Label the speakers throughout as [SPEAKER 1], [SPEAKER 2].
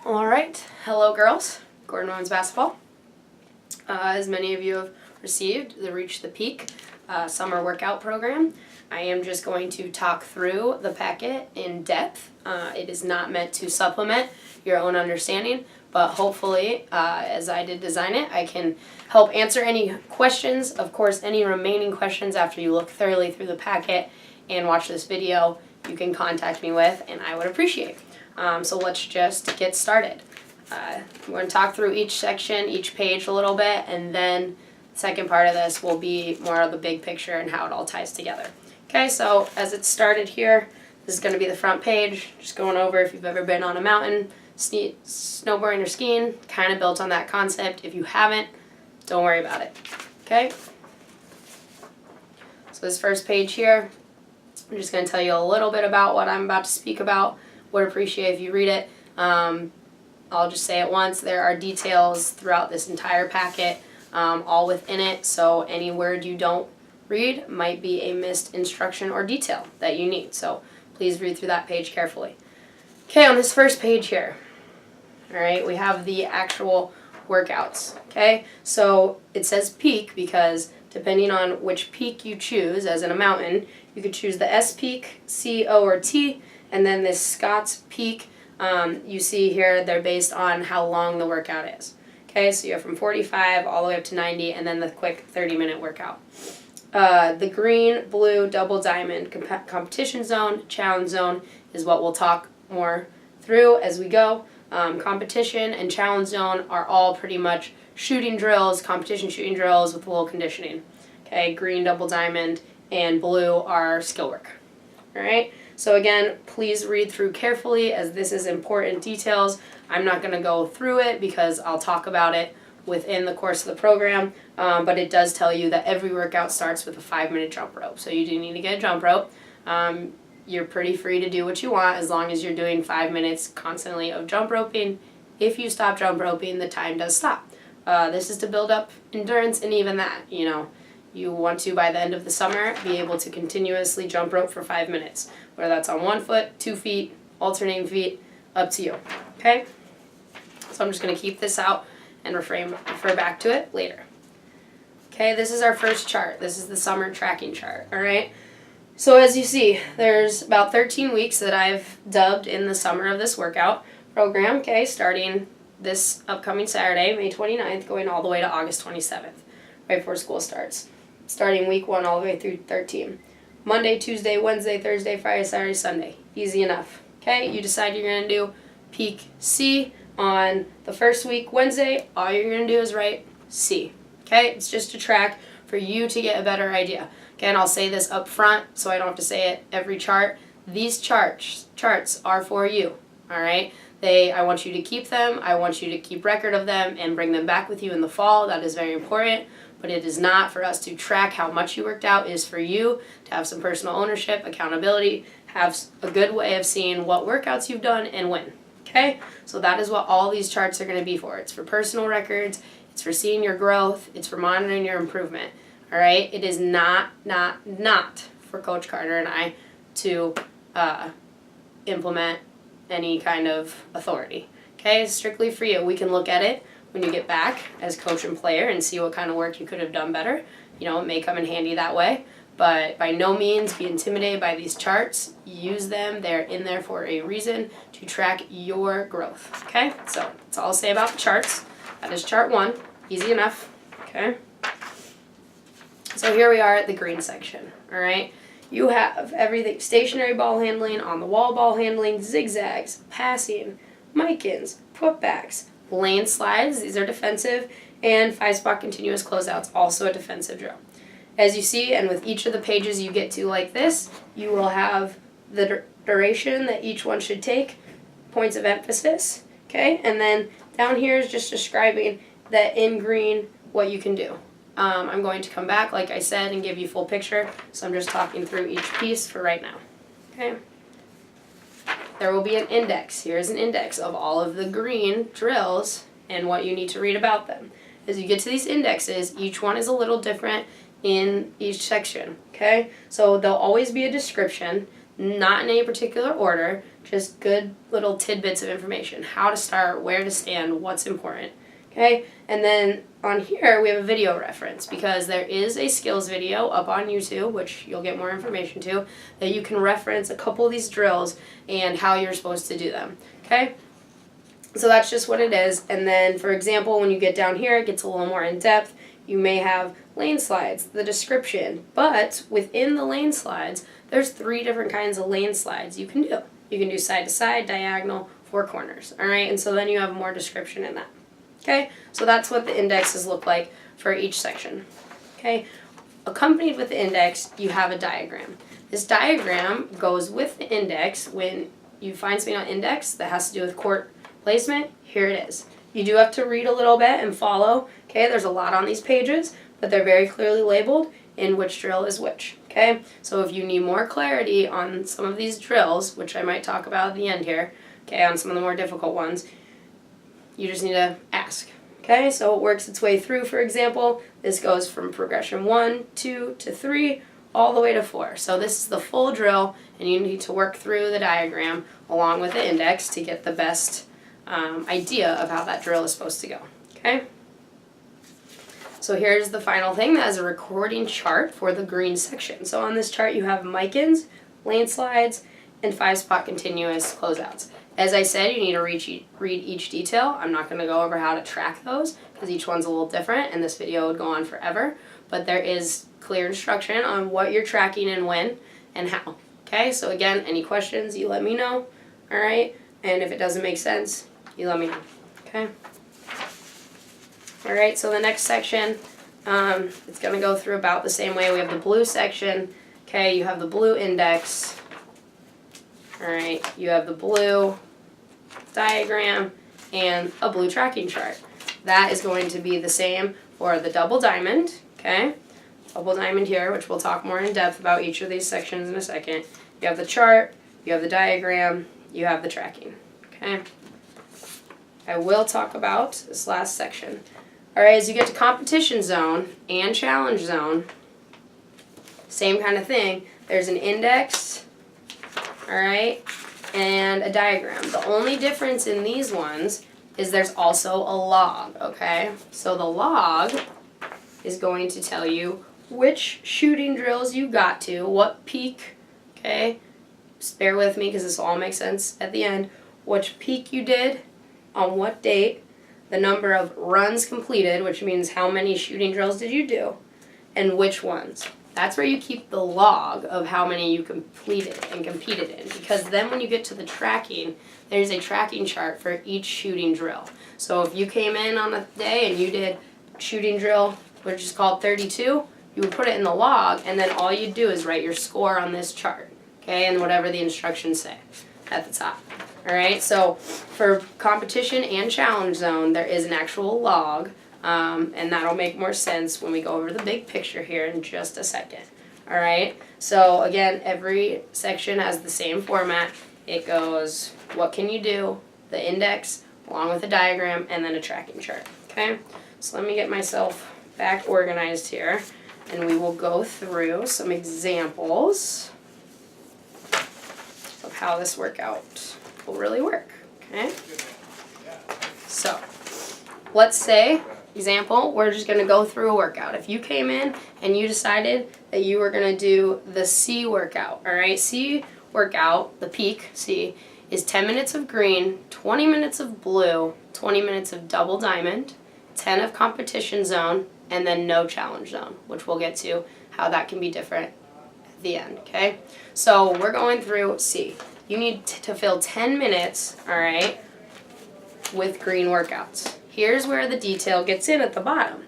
[SPEAKER 1] All right, hello girls, Gordon Women's Basketball. As many of you have received the Reach the Peak summer workout program, I am just going to talk through the packet in depth. It is not meant to supplement your own understanding, but hopefully, as I did design it, I can help answer any questions. Of course, any remaining questions after you look thoroughly through the packet and watch this video, you can contact me with, and I would appreciate. So let's just get started. We're going to talk through each section, each page a little bit, and then the second part of this will be more of the big picture and how it all ties together. Okay, so as it started here, this is going to be the front page, just going over if you've ever been on a mountain, snowboarding or skiing, kind of built on that concept. If you haven't, don't worry about it. Okay? So this first page here, I'm just going to tell you a little bit about what I'm about to speak about. Would appreciate if you read it. I'll just say it once. There are details throughout this entire packet, all within it, so any word you don't read might be a missed instruction or detail that you need. So please read through that page carefully. Okay, on this first page here, all right, we have the actual workouts. Okay, so it says peak because depending on which peak you choose, as in a mountain, you could choose the S peak, C, O, or T, and then this Scott's peak, you see here, they're based on how long the workout is. Okay, so you're from 45 all the way up to 90, and then the quick 30-minute workout. The green, blue, double diamond, competition zone, challenge zone is what we'll talk more through as we go. Competition and challenge zone are all pretty much shooting drills, competition shooting drills with a little conditioning. Okay, green, double diamond, and blue are skill work. All right. So again, please read through carefully as this is important details. I'm not going to go through it because I'll talk about it within the course of the program, but it does tell you that every workout starts with a 5-minute jump rope. So you do need to get a jump rope. You're pretty free to do what you want as long as you're doing 5 minutes constantly of jump roping. If you stop jump roping, the time does stop. This is to build up endurance, and even that, you want to, by the end of the summer, be able to continuously jump rope for 5 minutes. Whether that's on 1 foot, 2 feet, alternating feet, up to you. Okay? So I'm just going to keep this out and refer back to it later. Okay, this is our first chart. This is the summer tracking chart. All right? So as you see, there's about 13 weeks that I've dubbed in the summer of this workout program, okay, starting this upcoming Saturday, May 29th, going all the way to August 27th, right before school starts. Starting week 1 all the way through 13. Monday, Tuesday, Wednesday, Thursday, Friday, Saturday, Sunday. Easy enough. Okay, you decide you're going to do peak C on the first week, Wednesday. All you're going to do is write C. Okay, it's just a track for you to get a better idea. Again, I'll say this up front so I don't have to say it every chart. These charts are for you. All right, I want you to keep them. I want you to keep record of them and bring them back with you in the fall. That is very important. But it is not for us to track how much you worked out. It is for you to have some personal ownership, accountability, have a good way of seeing what workouts you've done and when. Okay? So that is what all these charts are going to be for. It's for personal records. It's for seeing your growth. It's for monitoring your improvement. All right? It is not for Coach Carter and I to implement any kind of authority. Okay? It's strictly for you. We can look at it when you get back as coach and player and see what kind of work you could have done better. It may come in handy that way. But by no means be intimidated by these charts. Use them. They're in there for a reason to track your growth. Okay? So that's all I'll say about the charts. That is chart 1. Easy enough. Okay? So here we are at the green section. All right? You have everything. Stationary ball handling, on-the-wall ball handling, zigzags, passing, mic-ins, putbacks, lane slides, these are defensive, and 5-spot continuous closeouts, also a defensive drill. As you see, and with each of the pages you get to like this, you will have the duration that each one should take, points of emphasis, okay? And then down here is just describing that in green what you can do. I'm going to come back, like I said, and give you full picture, so I'm just talking through each piece for right now, okay? There will be an index. Here's an index of all of the green drills and what you need to read about them. As you get to these indexes, each one is a little different in each section, okay? So there'll always be a description. not in any particular order, just good little tidbits of information. How to start, where to stand, what's important. Okay, and then on here we have a video reference because there is a skills video up on YouTube, which you'll get more information to, that you can reference a couple of these drills and how you're supposed to do them. Okay, so that's just what it is. And then, for example, when you get down here, it gets a little more in depth. You may have lane slides, the description, but within the lane slides, there's 3 different kinds of lane slides you can do. You can do side to side, diagonal, 4 corners, all right? And so then you have more description in that. Okay, so that's what the indexes look like for each section. Okay, accompanied with the index, you have a diagram. This diagram goes with the index. When you find something on index that has to do with court placement, here it is. You do have to read a little bit and follow. Okay, there's a lot on these pages, but they're very clearly labeled in which drill is which. Okay, so if you need more clarity on some of these drills, which I might talk about at the end here, okay, on some of the more difficult ones, you just need to ask. Okay, so it works its way through. For example, this goes from progression 1, 2 to 3, all the way to 4. So this is the full drill, and you need to work through the diagram along with the index to get the best idea of how that drill is supposed to go. Okay. So here's the final thing. That is a recording chart for the green section. So on this chart you have mic-ins, lane slides, and 5-spot continuous closeouts. As I said, you need to read each detail. I'm not going to go over how to track those because each one's a little different and this video would go on forever. But there is clear instruction on what you're tracking and when and how. Okay, so again, any questions, you let me know. All right, and if it doesn't make sense, you let me know. Okay. All right, so the next section, it's going to go through about the same way. We have the blue section. Okay, you have the blue index. All right, you have the blue diagram and a blue tracking chart. That is going to be the same for the double diamond, okay? Double diamond here, which we'll talk more in depth about each of these sections in a second. You have the chart, you have the diagram, you have the tracking, okay? I will talk about this last section. All right, as you get to competition zone and challenge zone, same kind of thing. There's an index, all right, and a diagram. The only difference in these ones is there's also a log, okay? So the log is going to tell you which shooting drills you got to, what peak, okay? Just bear with me because this will all make sense at the end. Which peak you did, on what date, the number of runs completed, which means how many shooting drills did you do, and which ones. That's where you keep the log of how many you completed and competed in, because then when you get to the tracking, there's a tracking chart for each shooting drill. So if you came in on a day and you did shooting drill, which is called 32, you would put it in the log, and then all you'd do is write your score on this chart, okay, and whatever the instructions say at the top. All right, so for competition and challenge zone, there is an actual log, and that'll make more sense when we go over the big picture here in just a second. All right, so again, every section has the same format. It goes, what can you do, the index, along with a diagram, and then a tracking chart, okay? So let me get myself back organized here, and we will go through some examples of how this workout will really work, okay? So, let's say, example, we're just going to go through a workout. If you came in and you decided that you were going to do the C workout, all right? C workout, the peak C, is 10 minutes of green, 20 minutes of blue, 20 minutes of double diamond, 10 of competition zone, and then no challenge zone, which we'll get to how that can be different at the end, okay? So we're going through C. You need to fill 10 minutes, all right, with green workouts. Here's where the detail gets in at the bottom.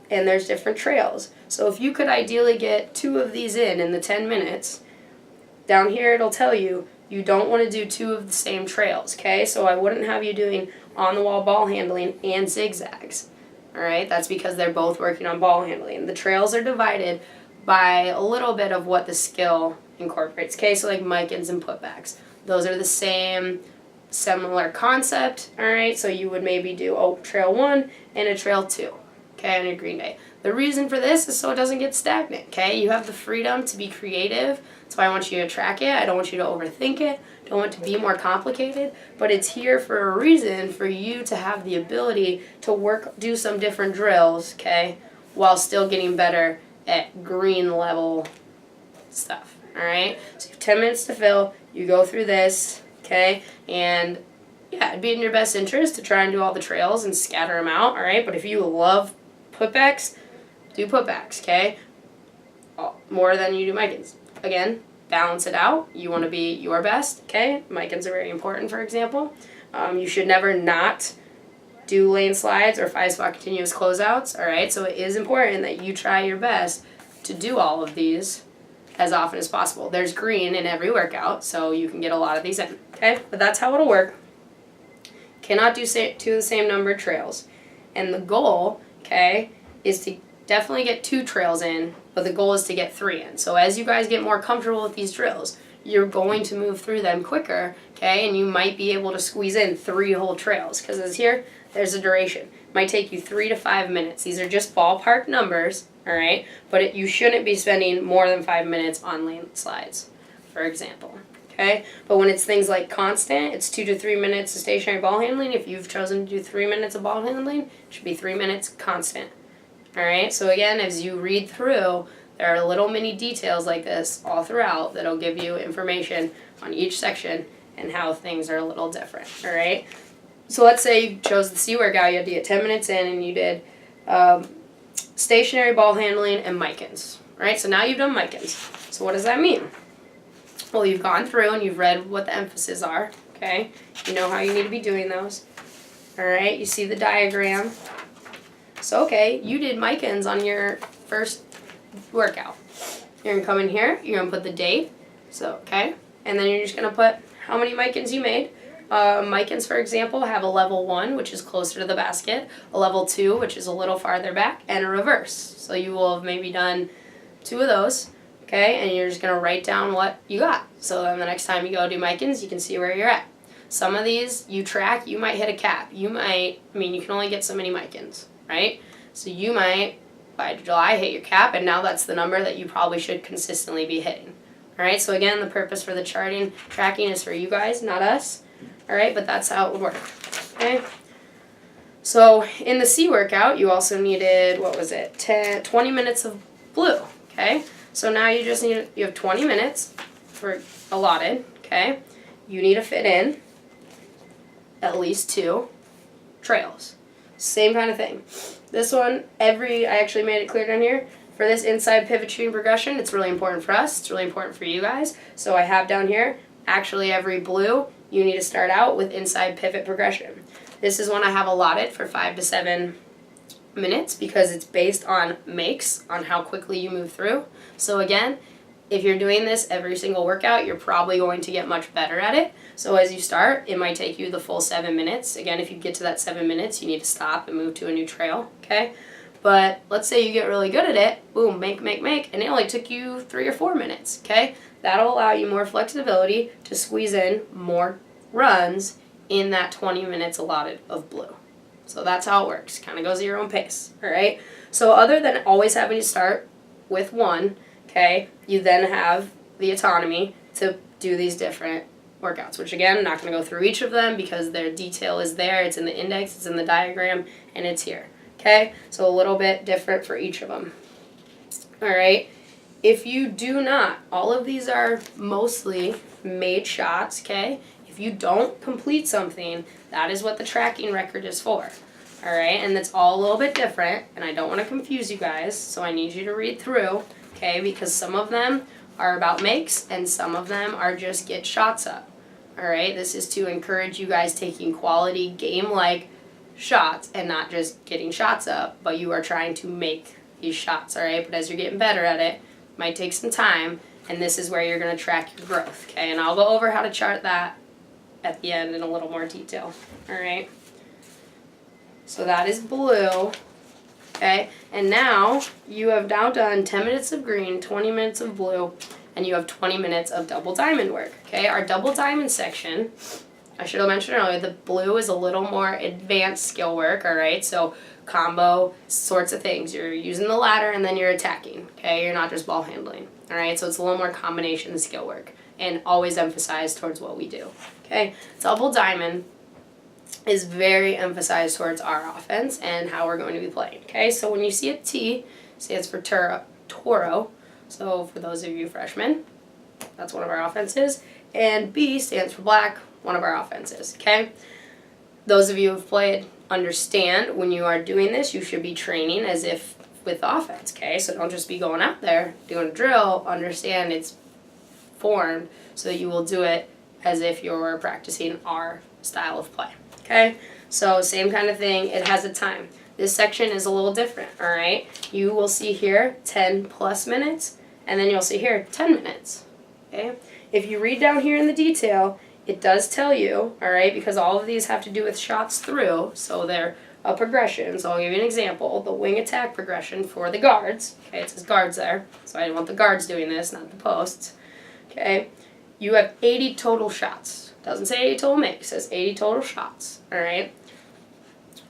[SPEAKER 1] And there's different trails. So if you could ideally get 2 of these in the 10 minutes, down here it'll tell you you don't want to do 2 of the same trails, okay? So I wouldn't have you doing on-the-wall ball handling and zigzags, all right? That's because they're both working on ball handling. The trails are divided by a little bit of what the skill incorporates, okay? So like mic-ins and putbacks. Those are the same, similar concept, all right? So you would maybe do a trail 1 and a trail 2, okay, on your green day. The reason for this is so it doesn't get stagnant, okay? You have the freedom to be creative. That's why I want you to track it. I don't want you to overthink it. I don't want it to be more complicated, but it's here for a reason, for you to have the ability to do some different drills, okay, while still getting better at green level stuff, all right? So you have 10 minutes to fill. You go through this, okay, and yeah, it'd be in your best interest to try and do all the trails and scatter them out, all right? But if you love putbacks, do putbacks, okay? More than you do Micans. Again, balance it out. You want to be your best, okay? Micans are very important, for example. You should never not do lane slides or 5-spot continuous closeouts, all right? So it is important that you try your best to do all of these as often as possible. There's green in every workout, so you can get a lot of these in, okay? But that's how it'll work. Cannot do the same number of trails. And the goal, okay, is to definitely get 2 trails in, but the goal is to get 3 in. So as you guys get more comfortable with these drills, you're going to move through them quicker, okay, and you might be able to squeeze in 3 whole trails, because as here, there's a duration. It might take you 3 to 5 minutes. These are just ballpark numbers, all right, but you shouldn't be spending more than 5 minutes on lane slides, for example. Okay, but when it's things like constant, it's 2 to 3 minutes of stationary ball handling. If you've chosen to do 3 minutes of ball handling, it should be 3 minutes constant. All right, so again, as you read through, there are little mini details like this all throughout that'll give you information on each section and how things are a little different. All right, so let's say you chose the C workout, you had to get 10 minutes in, and you did stationary ball handling and Micans. All right, so now you've done Micans. So what does that mean? Well, you've gone through and you've read what the emphases are, okay? You know how you need to be doing those. All right, you see the diagram. So, okay, you did Micans on your first workout. You're gonna come in here, you're gonna put the date, so, okay? And then you're just gonna put how many Micans you made. Micans, for example, have a level 1, which is closer to the basket, a level 2, which is a little farther back, and a reverse. So you will have maybe done 2 of those. Okay, and you're just going to write down what you got. So then the next time you go do Micans, you can see where you're at. Some of these you track, you might hit a cap. You can only get so many Micans, right? So you might, by July, hit your cap, and now that's the number that you probably should consistently be hitting. All right, so again, the purpose for the tracking is for you guys, not us. All right, but that's how it would work, okay? So in the C workout, you also needed, 20 minutes of blue, okay? So now you have 20 minutes for allotted, okay? You need to fit in at least 2 trails. Same kind of thing. This one, I actually made it clear down here. For this inside pivot shooting progression, it's really important for us. It's really important for you guys. So I have down here, actually every blue, you need to start out with inside pivot progression. This is one I have allotted for 5 to 7 minutes because it's based on makes, on how quickly you move through. So again, if you're doing this every single workout, you're probably going to get much better at it. So as you start, it might take you the full 7 minutes. Again, if you get to that 7 minutes, you need to stop and move to a new trail, okay? But let's say you get really good at it, boom, make, and it only took you 3 or 4 minutes, okay? That'll allow you more flexibility to squeeze in more runs in that 20 minutes allotted of blue. So that's how it works. Kind of goes at your own pace, all right? So other than always having to start with 1, okay, you then have the autonomy to do these different workouts, which again, I'm not going to go through each of them because their detail is there. It's in the index, it's in the diagram, and it's here, okay? So a little bit different for each of them, all right? If you do not, all of these are mostly made shots, okay? If you don't complete something, that is what the tracking record is for, all right? And it's all a little bit different, and I don't want to confuse you guys, so I need you to read through, okay? Because some of them are about makes, and some of them are just get shots up, all right? This is to encourage you guys taking quality game-like shots and not just getting shots up, but you are trying to make these shots, all right? But as you're getting better at it, it might take some time, and this is where you're going to track your growth, okay? And I'll go over how to chart that at the end in a little more detail, all right? So that is blue, okay? And now you have now done 10 minutes of green, 20 minutes of blue, and you have 20 minutes of double diamond work, okay? Our double diamond section, I should have mentioned earlier, the blue is a little more advanced skill work, all right? So combo sorts of things. You're using the ladder and then you're attacking, okay? You're not just ball handling, all right? So it's a little more combination skill work, and always emphasized towards what we do, okay? Double diamond is very emphasized towards our offense and how we're going to be playing, okay? So when you see a T, stands for Toro. So for those of you freshmen, that's one of our offenses. And B stands for black, one of our offenses, okay? Those of you who have played understand when you are doing this, you should be training as if with offense, okay? So don't just be going out there doing a drill. Understand it's formed so that you will do it as if you're practicing our style of play, okay? So same kind of thing. It has a time. This section is a little different, all right? You will see here 10 plus minutes, and then you'll see here 10 minutes, okay? If you read down here in the detail, it does tell you, all right, because all of these have to do with shots through, so they're a progression. So I'll give you an example. The wing attack progression for the guards, okay, it says guards there, so I want the guards doing this, not the posts, okay? You have 80 total shots. Doesn't say 80 total makes, it says 80 total shots, all right?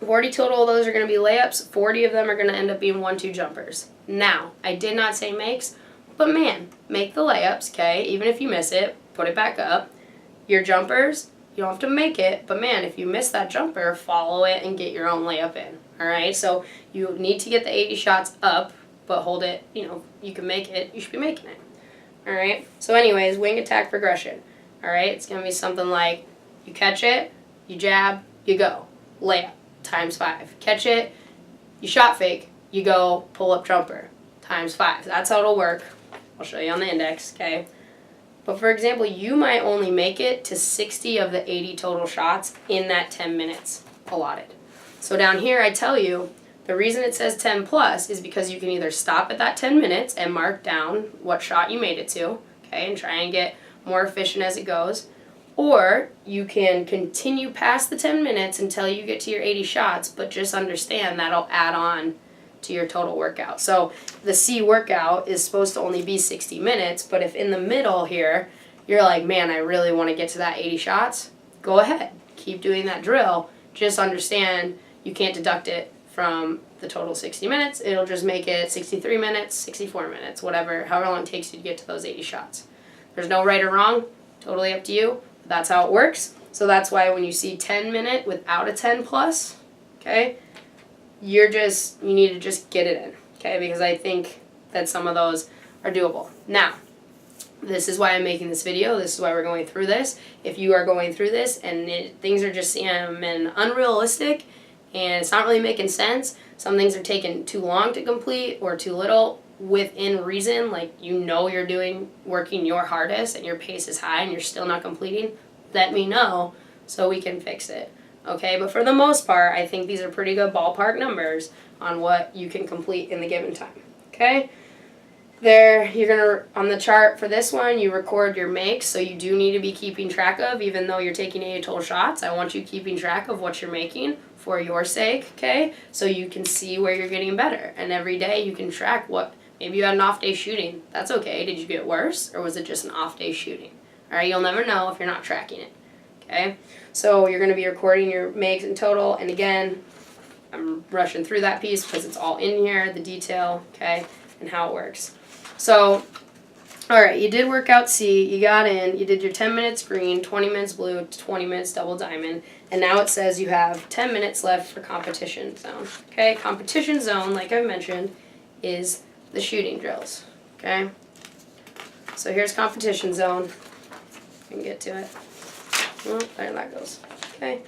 [SPEAKER 1] 40 total of those are going to be layups, 40 of them are going to end up being 1-2 jumpers. Now, I did not say makes, but man, make the layups, okay? Even if you miss it, put it back up. Your jumpers, you don't have to make it, but man, if you miss that jumper, follow it and get your own layup in, all right? So you need to get the 80 shots up, but hold it, you can make it, you should be making it, all right? So anyways, wing attack progression, all right? It's going to be something like you catch it, you jab, you go, layup, times 5. Catch it, you shot fake, you go pull up jumper, times 5. That's how it'll work. I'll show you on the index, okay? But for example, you might only make it to 60 of the 80 total shots in that 10 minutes allotted. So down here I tell you, the reason it says 10 plus is because you can either stop at that 10 minutes and mark down what shot you made it to, okay, and try and get more efficient as it goes, or you can continue past the 10 minutes until you get to your 80 shots, but just understand that'll add on to your total workout. So the C workout is supposed to only be 60 minutes, but if in the middle here, you're like, man, I really want to get to that 80 shots, go ahead. Keep doing that drill. Just understand you can't deduct it from the total 60 minutes. It'll just make it 63 minutes, 64 minutes, whatever, however long it takes you to get to those 80 shots. There's no right or wrong, totally up to you. That's how it works. So that's why when you see 10 minute without a 10 plus, okay, you need to just get it in, okay, because I think that some of those are doable. Now, this is why I'm making this video. This is why we're going through this. If you are going through this and things are just unrealistic and it's not really making sense, some things are taking too long to complete or too little within reason, like you're working your hardest and your pace is high and you're still not completing, let me know so we can fix it. Okay, but for the most part, I think these are pretty good ballpark numbers on what you can complete in the given time. Okay? There, on the chart for this one, you record your makes, so you do need to be keeping track of, even though you're taking 80 total shots, I want you keeping track of what you're making for your sake, okay? So you can see where you're getting better. And every day you can track maybe you had an off day shooting. That's okay. Did you get worse, or was it just an off day shooting? All right, you'll never know if you're not tracking it, okay? So you're going to be recording your makes in total, and again, I'm rushing through that piece because it's all in here, the detail, okay, and how it works. So, all right, you did workout C, you got in, you did your 10 minutes green, 20 minutes blue, 20 minutes double diamond, and now it says you have 10 minutes left for competition zone, okay? Competition zone, like I mentioned, is the shooting drills, okay? So here's competition zone. I can get to it. Oh, there that goes. Okay.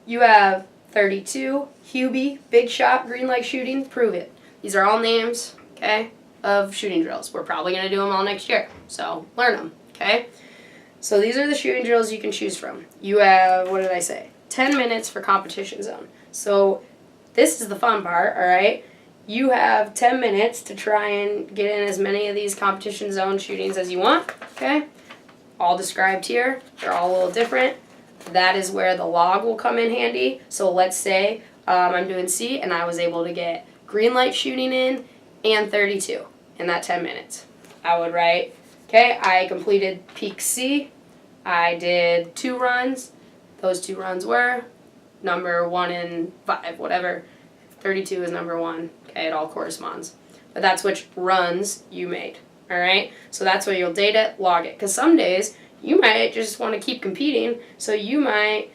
[SPEAKER 1] You have 32, Hubie, big shot, green light shooting, prove it. These are all names, okay, of shooting drills. We're probably going to do them all next year, so learn them, okay? So these are the shooting drills you can choose from. You have, 10 minutes for competition zone. So this is the fun part, all right? You have 10 minutes to try and get in as many of these competition zone shootings as you want, okay? All described here. They're all a little different. That is where the log will come in handy. So let's say I'm doing C and I was able to get green light shooting in and 32 in that 10 minutes. I would write, okay, I completed peak C. I did 2 runs. those two runs were, number 1 and 5, whatever. 32 is number 1. Okay, it all corresponds. But that's which runs you made. All right? So that's where you'll date it, log it. Because some days you might just want to keep competing, so you might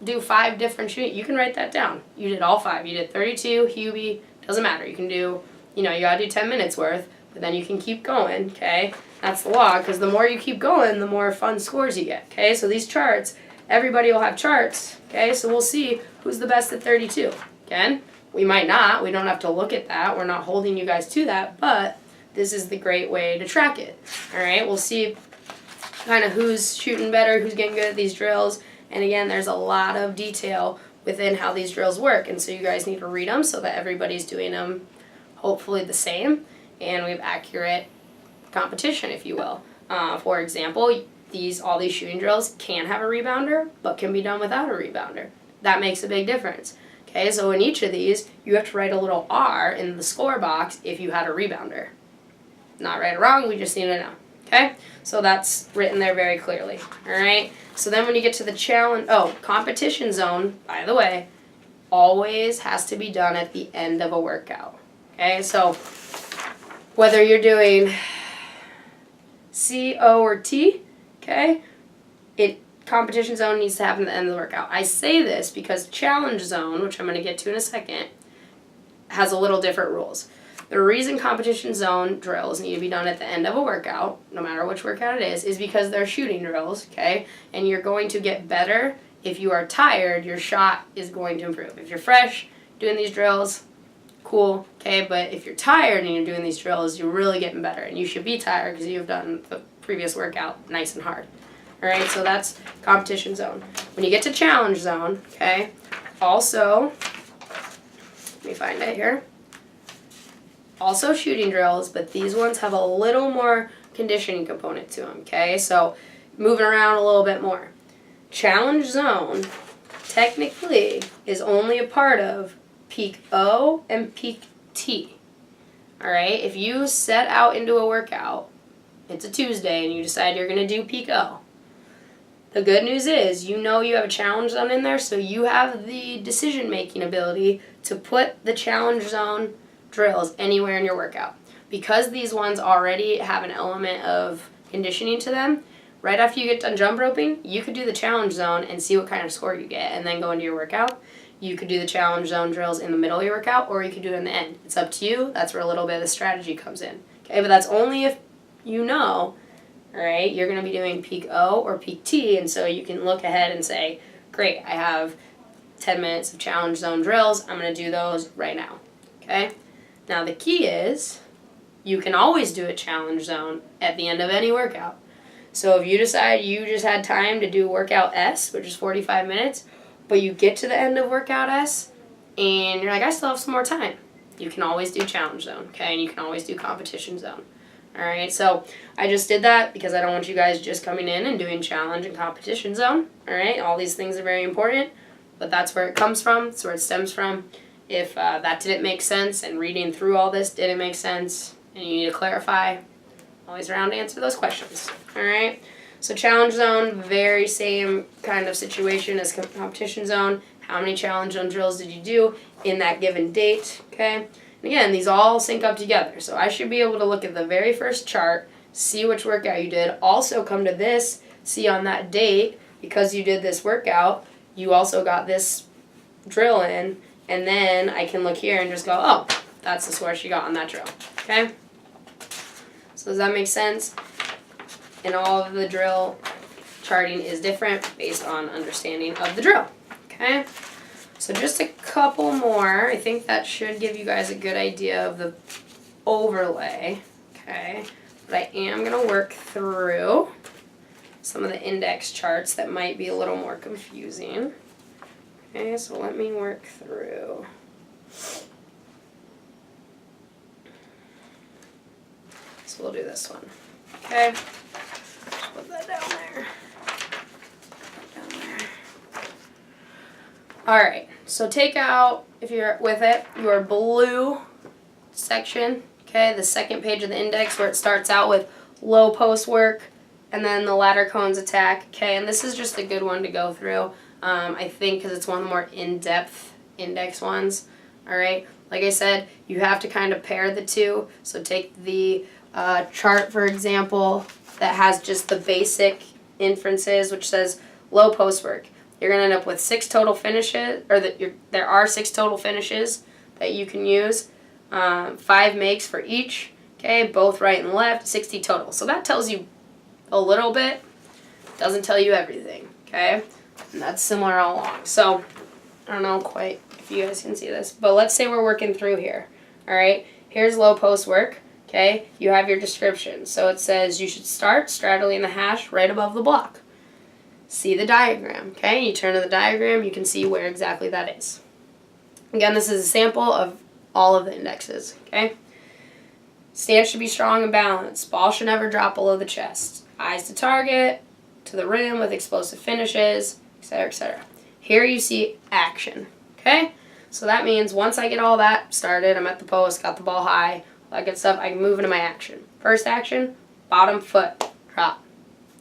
[SPEAKER 1] do 5 different shooting. You can write that down. You did all 5. You did 32, Hubie, doesn't matter. You can do, you got to do 10 minutes worth, but then you can keep going, okay? That's the log, because the more you keep going, the more fun scores you get, okay? So these charts, everybody will have charts, okay? So we'll see who's the best at 32. Again, we might not. We don't have to look at that. We're not holding you guys to that, but this is the great way to track it, all right? We'll see kind of who's shooting better, who's getting good at these drills, and again, there's a lot of detail within how these drills work, and so you guys need to read them so that everybody's doing them hopefully the same, and we have accurate competition, if you will. For example, all these shooting drills can have a rebounder, but can be done without a rebounder. That makes a big difference. Okay, so in each of these, you have to write a little R in the score box if you had a rebounder. Not right or wrong, we just need to know. Okay, so that's written there very clearly. All right, so then when you get to the challenge, competition zone, by the way, always has to be done at the end of a workout. Okay, so whether you're doing C, O, or T, okay, competition zone needs to happen at the end of the workout. I say this because challenge zone, which I'm going to get to in a second, has a little different rules. The reason competition zone drills need to be done at the end of a workout, no matter which workout it is because they're shooting drills, okay? And you're going to get better. If you are tired, your shot is going to improve. If you're fresh doing these drills, cool, okay? But if you're tired and you're doing these drills, you're really getting better. And you should be tired because you've done the previous workout nice and hard. All right, so that's competition zone. When you get to challenge zone, okay, also, let me find it here. Also shooting drills, but these ones have a little more conditioning component to them, okay? So moving around a little bit more. Challenge zone, technically, is only a part of peak O and peak T, all right? If you set out into a workout, it's a Tuesday, and you decide you're going to do peak O, the good news is you have a challenge zone in there, so you have the decision-making ability to put the challenge zone drills anywhere in your workout. Because these ones already have an element of conditioning to them, right after you get done jump roping, you could do the challenge zone and see what kind of score you get and then go into your workout. You could do the challenge zone drills in the middle of your workout, or you could do it in the end. It's up to you. That's where a little bit of the strategy comes in. Okay, but that's only if you know, all right, you're going to be doing peak O or peak T, and so you can look ahead and say, great, I have 10 minutes of challenge zone drills. I'm going to do those right now, okay? Now the key is you can always do a challenge zone at the end of any workout. So if you decide you just had time to do workout S, which is 45 minutes, but you get to the end of workout S and you're like, I still have some more time, you can always do challenge zone, okay? And you can always do competition zone. All right, so I just did that because I don't want you guys just coming in and doing challenge and competition zone. All right, all these things are very important, but that's where it comes from. That's where it stems from. If that didn't make sense and reading through all this didn't make sense and you need to clarify, always around to answer those questions. All right, so challenge zone, very same kind of situation as competition zone. How many challenge zone drills did you do in that given date, okay? And again, these all sync up together. So I should be able to look at the very first chart, see which workout you did, also come to this, see on that date, because you did this workout, you also got this drill in, and then I can look here and just go, oh, that's the score she got on that drill, okay? So does that make sense? And all of the drill charting is different based on understanding of the drill, okay? So just a couple more. I think that should give you guys a good idea of the overlay, okay? But I am going to work through some of the index charts that might be a little more confusing. Okay, so let me work through. So we'll do this one, okay? Put that down there. Alright, so take out, if you're with it, your blue section, okay, the second page of the index where it starts out with low post work, and then the ladder cones attack. Okay, and this is just a good one to go through, I think, because it's one of the more in-depth index ones. All right, like I said, you have to kind of pair the two. So take the chart, for example, that has just the basic inferences, which says low post work. You're going to end up with 6 total finishes, or there are 6 total finishes that you can use, 5 makes for each, okay, both right and left, 60 total. So that tells you a little bit, doesn't tell you everything, okay, and that's similar all along. So I don't know quite if you guys can see this, but let's say we're working through here, all right, here's low post work, okay, you have your description. So it says you should start straddling the hash right above the block. See the diagram, okay? You turn to the diagram, you can see where exactly that is. Again, this is a sample of all of the indexes, okay? Stance should be strong and balanced. Ball should never drop below the chest. Eyes to target, to the rim with explosive finishes, etc., etc. Here you see action, okay? So that means once I get all that started, I'm at the post, got the ball high, all that good stuff, I can move into my action. First action, bottom foot, drop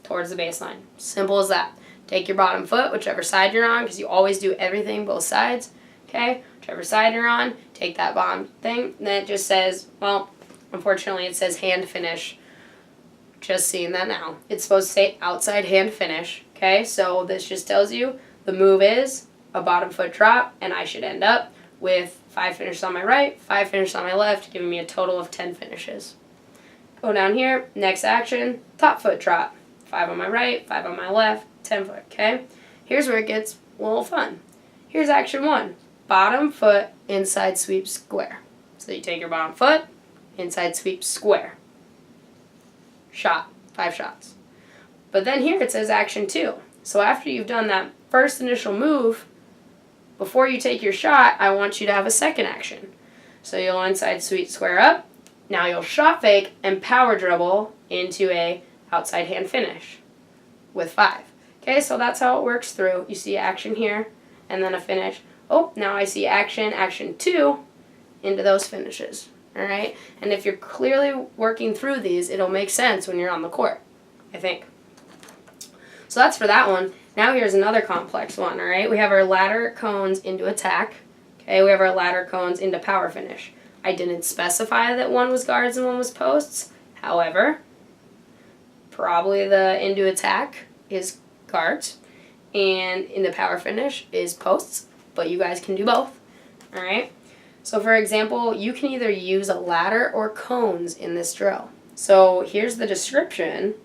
[SPEAKER 1] towards the baseline. Simple as that. Take your bottom foot, whichever side you're on, because you always do everything both sides, okay? Whichever side you're on, take that bottom thing. And then it just says, well, unfortunately it says hand finish. Just seeing that now. It's supposed to say outside hand finish, okay? So this just tells you the move is a bottom foot drop, and I should end up with 5 finishes on my right, 5 finishes on my left, giving me a total of 10 finishes. Go down here, next action, top foot drop. 5 on my right, 5 on my left, 10 foot, okay? Here's where it gets a little fun. Here's action 1, bottom foot, inside sweep square. So you take your bottom foot, inside sweep square. Shot, 5 shots. But then here it says action 2. So after you've done that first initial move, before you take your shot, I want you to have a second action. So you'll inside sweep square up. Now you'll shot fake and power dribble into a outside hand finish with 5. Okay, so that's how it works through. You see action here, and then a finish. Oh, now I see action 2 into those finishes. All right, and if you're clearly working through these, it'll make sense when you're on the court, I think. So that's for that one. Now here's another complex one, all right? We have our ladder cones into attack. Okay, we have our ladder cones into power finish. I didn't specify that one was guards and one was posts. However, probably the into attack is guards and into power finish is posts, but you guys can do both, all right? So for example, you can either use a ladder or cones in this drill. So here's the description,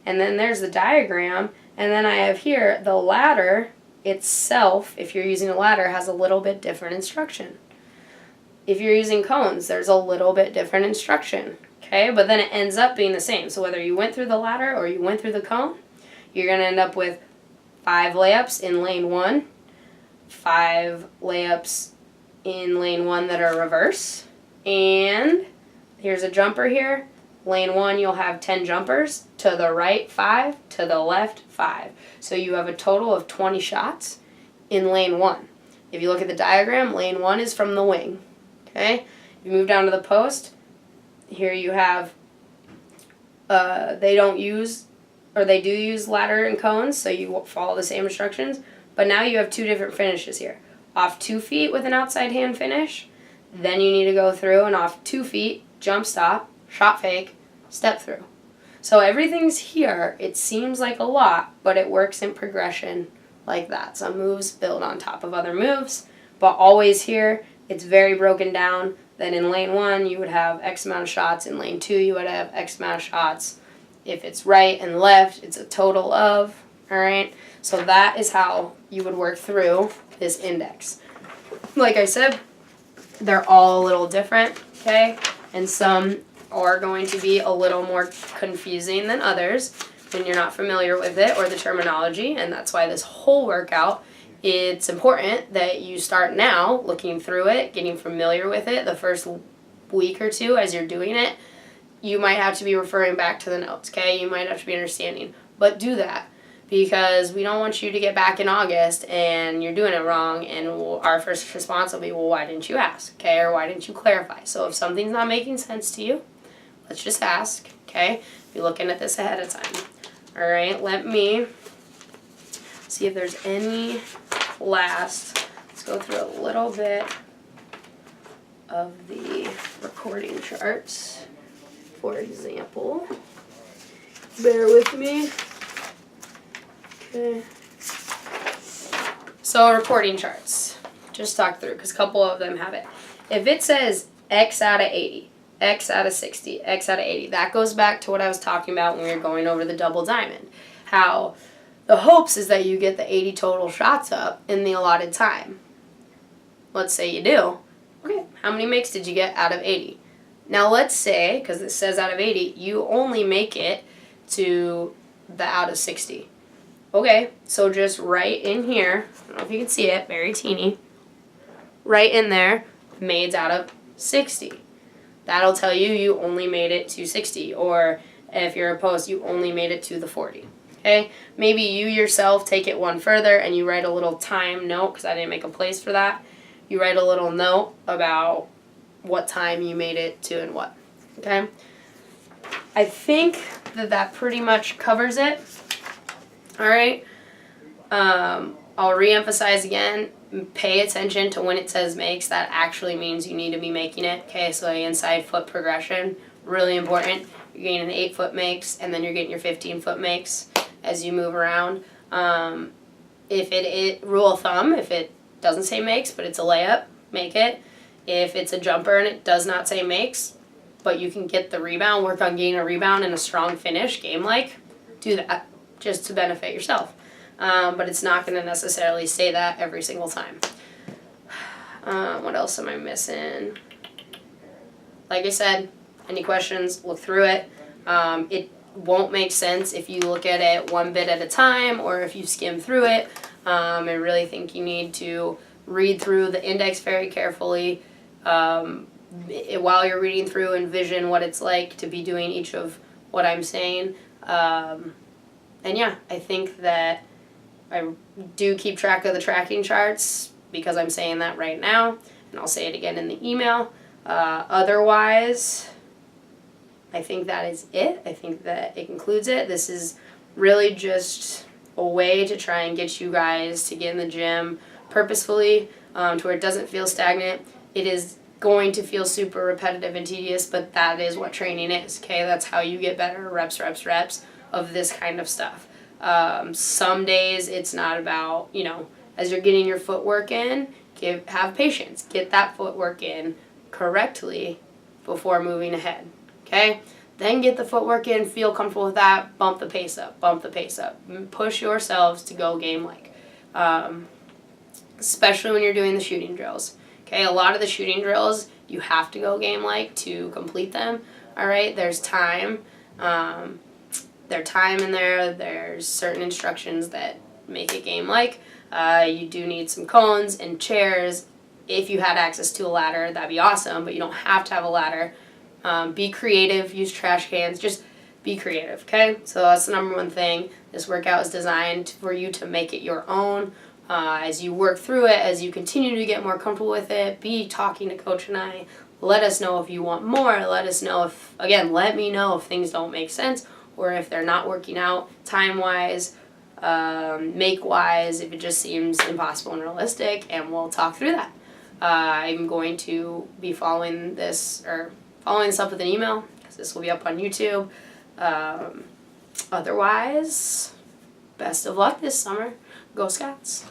[SPEAKER 1] and then there's the diagram, and then I have here the ladder itself, if you're using a ladder, has a little bit different instruction. If you're using cones, there's a little bit different instruction, okay? But then it ends up being the same. So whether you went through the ladder or you went through the cone, you're going to end up with 5 layups in lane 1, 5 layups in lane 1 that are reverse, and here's a jumper here. Lane 1, you'll have 10 jumpers, to the right 5, to the left 5. So you have a total of 20 shots in lane 1. If you look at the diagram, lane 1 is from the wing, okay? You move down to the post, here you have, they do use ladder and cones, so you follow the same instructions, but now you have 2 different finishes here. Off 2 feet with an outside hand finish, then you need to go through and off 2 feet, jump stop, shot fake, step through. So everything's here. It seems like a lot, but it works in progression like that. Some moves build on top of other moves, but always here, it's very broken down. Then in lane 1, you would have X amount of shots. In lane 2, you would have X amount of shots. If it's right and left, it's a total of, all right? So that is how you would work through this index. Like I said, they're all a little different, okay? And some are going to be a little more confusing than others when you're not familiar with it or the terminology, and that's why this whole workout, it's important that you start now looking through it, getting familiar with it. The first week or 2 as you're doing it, you might have to be referring back to the notes, okay? You might have to be understanding, but do that, because we don't want you to get back in August and you're doing it wrong, and our first response will be, well, why didn't you ask, okay, or why didn't you clarify? So if something's not making sense to you, let's just ask, okay? Be looking at this ahead of time, All right, let me see if there's any last. Let's go through a little bit of the recording charts. For example, bear with me. Okay. So recording charts, just talk through because a couple of them have it. If it says X out of 80, X out of 60, X out of 80, that goes back to what I was talking about when we were going over the double diamond. How the hopes is that you get the 80 total shots up in the allotted time. Let's say you do. Okay, how many makes did you get out of 80? Now let's say, because it says out of 80, you only make it to the out of 60. Okay, so just write in here, I don't know if you can see it, very teeny, right in there, mades out of 60. That'll tell you you only made it to 60, or if you're opposed, you only made it to the 40. Okay, maybe you yourself take it one further and you write a little time note, because I didn't make a place for that. You write a little note about what time you made it to and what. Okay, I think that pretty much covers it. All right, I'll re-emphasize again, pay attention to when it says makes. That actually means you need to be making it. Okay, so the inside foot progression, really important. You're getting an 8-foot makes, and then you're getting your 15-foot makes as you move around. If it rule of thumb, if it doesn't say makes, but it's a layup, make it. If it's a jumper and it does not say makes, but you can get the rebound, work on getting a rebound and a strong finish, game-like, do that just to benefit yourself. But it's not going to necessarily say that every single time. What else am I missing? Like I said, any questions, look through it. It won't make sense if you look at it one bit at a time or if you skim through it. I really think you need to read through the index very carefully. While you're reading through, envision what it's like to be doing each of what I'm saying. And yeah, I think that I do keep track of the tracking charts because I'm saying that right now, and I'll say it again in the email. Otherwise, I think that is it. I think that it concludes it. This is really just a way to try and get you guys to get in the gym purposefully, to where it doesn't feel stagnant. It is going to feel super repetitive and tedious, but that is what training is, okay? That's how you get better, reps of this kind of stuff. Some days it's not about, as you're getting your footwork in, have patience. Get that footwork in correctly before moving ahead, okay? Then get the footwork in, feel comfortable with that, bump the pace up. Push yourselves to go game-like, especially when you're doing the shooting drills. Okay, a lot of the shooting drills, you have to go game-like to complete them, all right? There's time. There's time in there. There's certain instructions that make it game-like. You do need some cones and chairs. If you had access to a ladder, that'd be awesome, but you don't have to have a ladder. Be creative. Use trash cans. Just be creative, okay? So that's the number one thing. This workout is designed for you to make it your own. As you work through it, as you continue to get more comfortable with it, be talking to Coach and I. Let us know if you want more. Let us know if, again, let me know if things don't make sense or if they're not working out time-wise, make-wise, if it just seems impossible and realistic, and we'll talk through that. I'm going to be following this up with an email, because this will be up on YouTube. Otherwise, best of luck this summer. Go Scots!